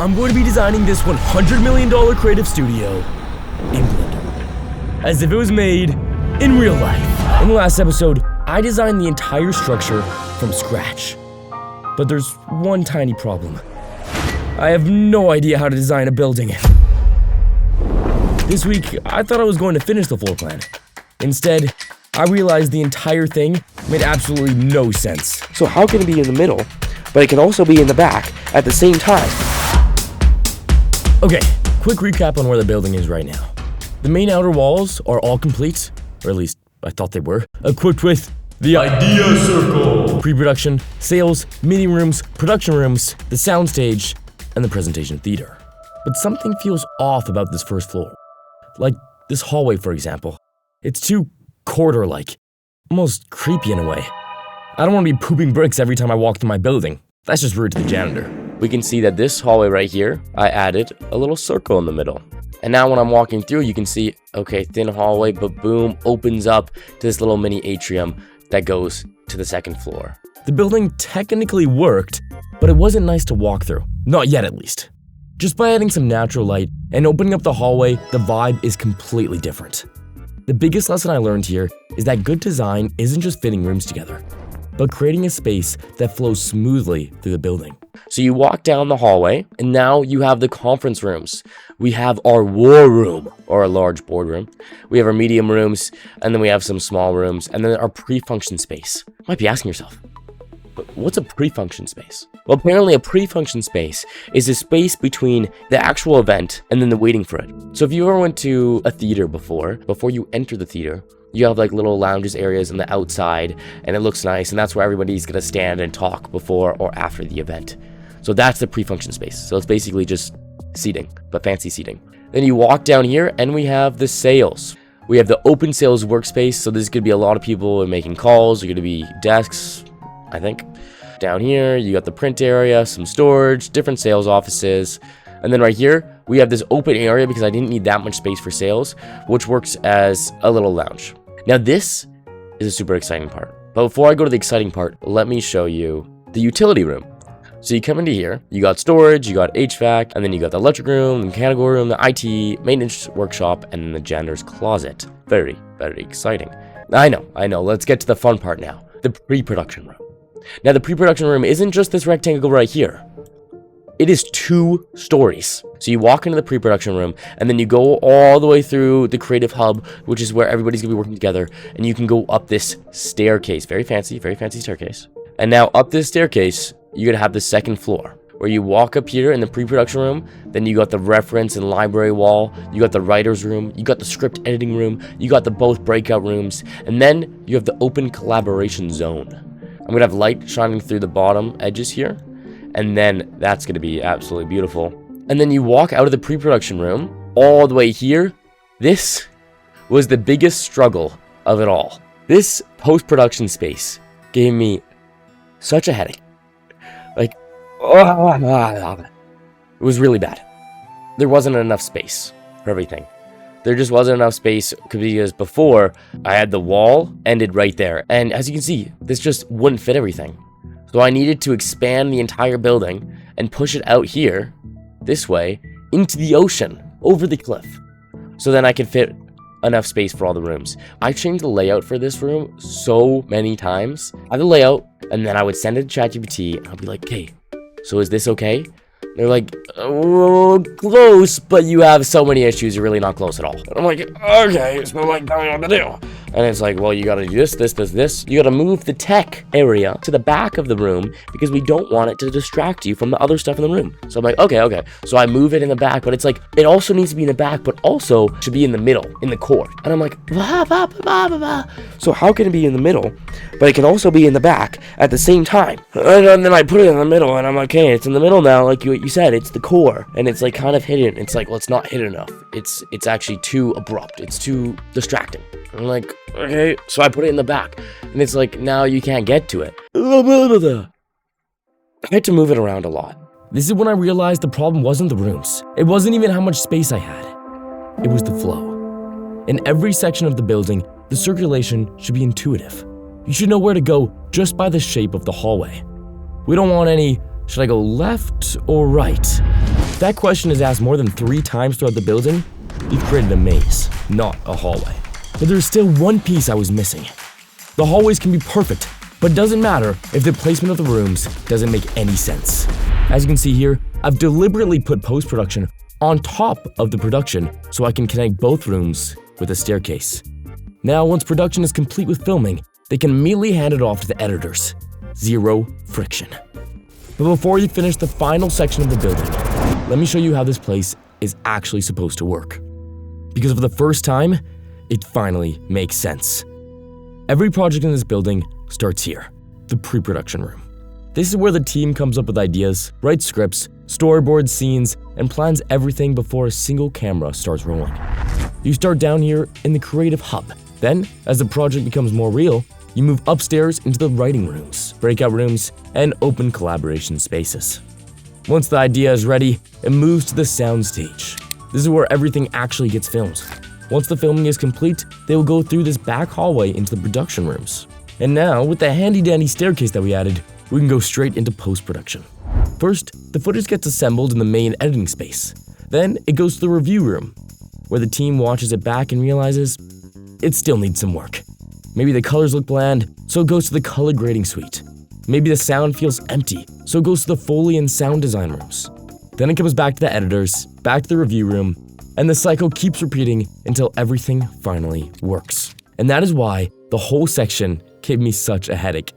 I'm going to be designing this $100 million creative studio in Blender, as if it was made in real life. In the last episode, I designed the entire structure from scratch. But there's one tiny problem. I have no idea how to design a building. This week, I thought I was going to finish the floor plan. Instead, I realized the entire thing made absolutely no sense. So how can it be in the middle, but it can also be in the back at the same time? Okay, quick recap on where the building is right now. The main outer walls are all complete, or at least I thought they were, equipped with the idea circle, pre-production, sales, meeting rooms, production rooms, the soundstage, and the presentation theater. But something feels off about this first floor. Like this hallway, for example. It's too corridor-like, almost creepy in a way. I don't want to be pooping bricks every time I walk through my building. That's just rude to the janitor. We can see that this hallway right here, I added a little circle in the middle. And now when I'm walking through, you can see, okay, thin hallway, but boom, opens up to this little mini atrium that goes to the second floor. The building technically worked, but it wasn't nice to walk through. Not yet, at least. Just by adding some natural light and opening up the hallway, the vibe is completely different. The biggest lesson I learned here is that good design isn't just fitting rooms together, but creating a space that flows smoothly through the building. So you walk down the hallway, and now you have the conference rooms. We have our war room, or a large boardroom. We have our medium rooms, and then we have some small rooms, and then our pre-function space. You might be asking yourself, what's a pre-function space? Well, apparently a pre-function space is a space between the actual event and then the waiting for it. So if you ever went to a theater before you enter the theater, you have like little lounges areas on the outside, and it looks nice, and that's where everybody's gonna stand and talk before or after the event. So that's the pre-function space. So it's basically just seating, but fancy seating. Then you walk down here, and we have the sales. We have the open sales workspace, so this is gonna be a lot of people making calls. There's gonna be desks, I think. Down here, you got the print area, some storage, different sales offices. And then right here, we have this open area because I didn't need that much space for sales, which works as a little lounge. Now this is a super exciting part. But before I go to the exciting part, let me show you the utility room. So you come into here, you got storage, you got HVAC, and then you got the electric room, the mechanical room, the IT, maintenance workshop, and then the janitor's closet. Very, very exciting. I know, let's get to the fun part now. The pre-production room. Now the pre-production room isn't just this rectangle right here. It is 2 stories. So you walk into the pre-production room, and then you go all the way through the creative hub, which is where everybody's gonna be working together, and you can go up this staircase. Very fancy staircase. And now up this staircase, you're gonna have the second floor, where you walk up here in the pre-production room, then you got the reference and library wall, you got the writer's room, you got the script editing room, you got the both breakout rooms, and then you have the open collaboration zone. I'm gonna have light shining through the bottom edges here, and then that's gonna be absolutely beautiful. And then you walk out of the pre-production room, all the way here. This was the biggest struggle of it all. This post-production space gave me such a headache. Like, it was really bad. There wasn't enough space for everything. There just wasn't enough space because before I had the wall ended right there. And as you can see, this just wouldn't fit everything. So I needed to expand the entire building and push it out here, this way, into the ocean, over the cliff. So then I could fit enough space for all the rooms. I changed the layout for this room so many times. I have the layout, and then I would send it to ChatGPT, and I'll be like, okay, so is this okay? They're like, oh, close, but you have so many issues, you're really not close at all. And I'm like, okay, so like, tell me what to do. And it's like, well, you gotta do this. You gotta move the tech area to the back of the room because we don't want it to distract you from the other stuff in the room. So I'm like, okay. So I move it in the back, but it's like, it also needs to be in the back, but also should be in the middle, in the core. And I'm like, blah, blah, blah, blah, blah. So how can it be in the middle, but it can also be in the back at the same time? And then I put it in the middle, and I'm like, okay, it's in the middle now, like you said, it's the core, and it's like kind of hidden. It's like, well, it's not hidden enough. It's actually too abrupt. It's too distracting. I'm like, okay, so I put it in the back, and it's like, now you can't get to it. I had to move it around a lot. This is when I realized the problem wasn't the rooms. It wasn't even how much space I had. It was the flow. In every section of the building, the circulation should be intuitive. You should know where to go just by the shape of the hallway. We don't want any, should I go left or right? If that question is asked more than 3 times throughout the building, you've created a maze, not a hallway. But there's still one piece I was missing. The hallways can be perfect, but it doesn't matter if the placement of the rooms doesn't make any sense. As you can see here, I've deliberately put post-production on top of the production so I can connect both rooms with a staircase. Now, once production is complete with filming, they can immediately hand it off to the editors. Zero friction. But before you finish the final section of the building, let me show you how this place is actually supposed to work. Because for the first time, it finally makes sense. Every project in this building starts here, the pre-production room. This is where the team comes up with ideas, writes scripts, storyboards scenes, and plans everything before a single camera starts rolling. You start down here in the creative hub. Then, as the project becomes more real, you move upstairs into the writing rooms, breakout rooms, and open collaboration spaces. Once the idea is ready, it moves to the sound stage. This is where everything actually gets filmed. Once the filming is complete, they will go through this back hallway into the production rooms. And now, with the handy-dandy staircase that we added, we can go straight into post-production. First, the footage gets assembled in the main editing space. Then, it goes to the review room, where the team watches it back and realizes it still needs some work. Maybe the colors look bland, so it goes to the color grading suite. Maybe the sound feels empty, so it goes to the Foley and sound design rooms. Then it comes back to the editors, back to the review room, and the cycle keeps repeating until everything finally works. And that is why the whole section gave me such a headache.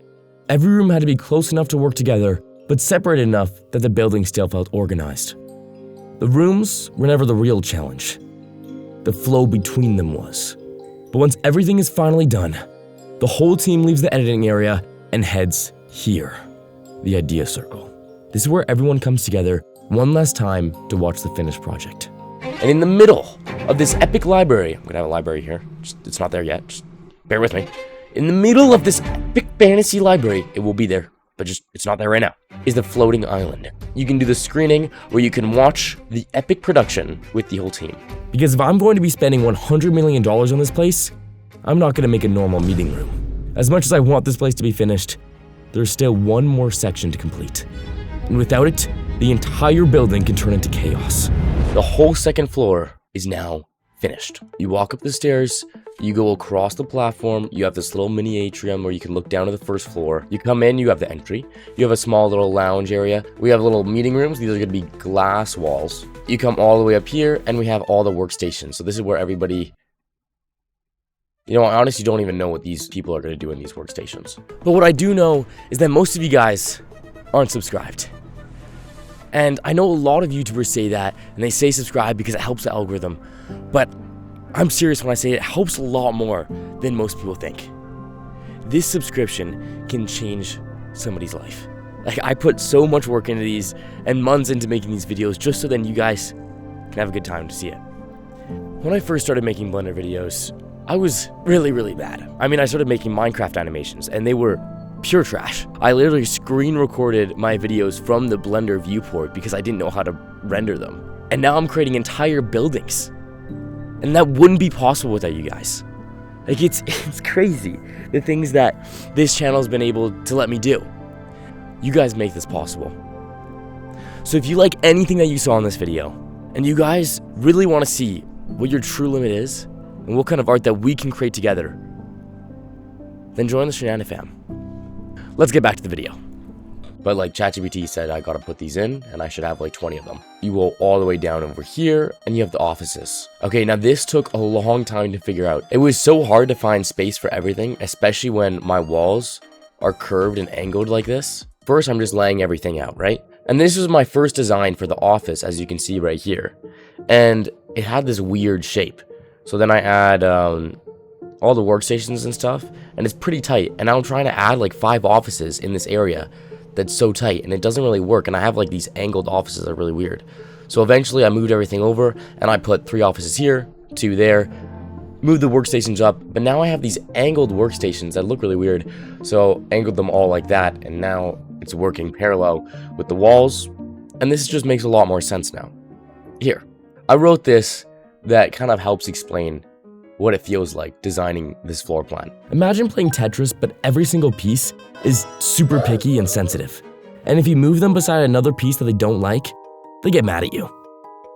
Every room had to be close enough to work together, but separated enough that the building still felt organized. The rooms were never the real challenge. The flow between them was. But once everything is finally done, the whole team leaves the editing area and heads here, the idea circle. This is where everyone comes together one last time to watch the finished project. And in the middle of this epic library, I'm gonna have a library here, it's not there yet, just bear with me. In the middle of this epic fantasy library, it will be there, but it's not there right now, is the floating island. You can do the screening where you can watch the epic production with the whole team. Because if I'm going to be spending $100 million on this place, I'm not gonna make a normal meeting room. As much as I want this place to be finished, there's still one more section to complete. And without it, the entire building can turn into chaos. The whole second floor is now finished. You walk up the stairs, you go across the platform, you have this little mini atrium where you can look down to the first floor. You come in, you have the entry. You have a small little lounge area. We have little meeting rooms. These are gonna be glass walls. You come all the way up here and we have all the workstations. So this is where everybody, you know, I honestly don't even know what these people are gonna do in these workstations. But what I do know is that most of you guys aren't subscribed. And I know a lot of YouTubers say that, and they say subscribe because it helps the algorithm. But I'm serious when I say it helps a lot more than most people think. This subscription can change somebody's life. Like, I put so much work into these and months into making these videos just so then you guys can have a good time to see it. When I first started making Blender videos, I was really bad. I mean, I started making Minecraft animations and they were pure trash. I literally screen recorded my videos from the Blender viewport because I didn't know how to render them. And now I'm creating entire buildings. And that wouldn't be possible without you guys. Like, it's crazy, the things that this channel has been able to let me do. You guys make this possible. So if you like anything that you saw in this video, and you guys really want to see what your true limit is, and what kind of art that we can create together, then join the Shenana fam. Let's get back to the video. But like ChatGPT said, I gotta put these in, and I should have like 20 of them. You go all the way down over here, and you have the offices. Okay, now this took a long time to figure out. It was so hard to find space for everything, especially when my walls are curved and angled like this. First, I'm just laying everything out, right? And this was my first design for the office, as you can see right here. And it had this weird shape. So then I add all the workstations and stuff, and it's pretty tight. And now I'm trying to add like 5 offices in this area that's so tight, and it doesn't really work. And I have like these angled offices that are really weird. So eventually I moved everything over, and I put 3 offices here, 2 there, moved the workstations up, but now I have these angled workstations that look really weird. So angled them all like that, and now it's working parallel with the walls, and this just makes a lot more sense now. Here, I wrote this that kind of helps explain what it feels like designing this floor plan. Imagine playing Tetris, but every single piece is super picky and sensitive. And if you move them beside another piece that they don't like, they get mad at you.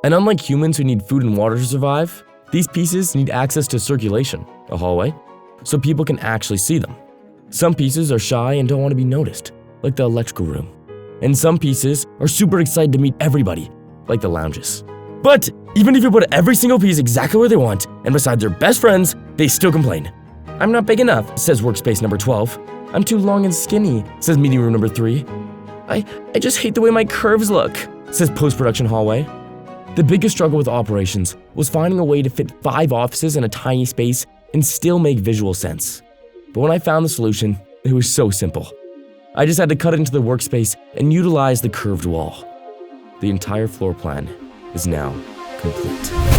And unlike humans who need food and water to survive, these pieces need access to circulation, a hallway, so people can actually see them. Some pieces are shy and don't want to be noticed, like the electrical room. And some pieces are super excited to meet everybody, like the lounges. But even if you put every single piece exactly where they want, and beside their best friends, they still complain. I'm not big enough, says workspace number 12. I'm too long and skinny, says meeting room number 3. I just hate the way my curves look, says post-production hallway. The biggest struggle with operations was finding a way to fit 5 offices in a tiny space and still make visual sense. But when I found the solution, it was so simple. I just had to cut into the workspace and utilize the curved wall. The entire floor plan is now complete.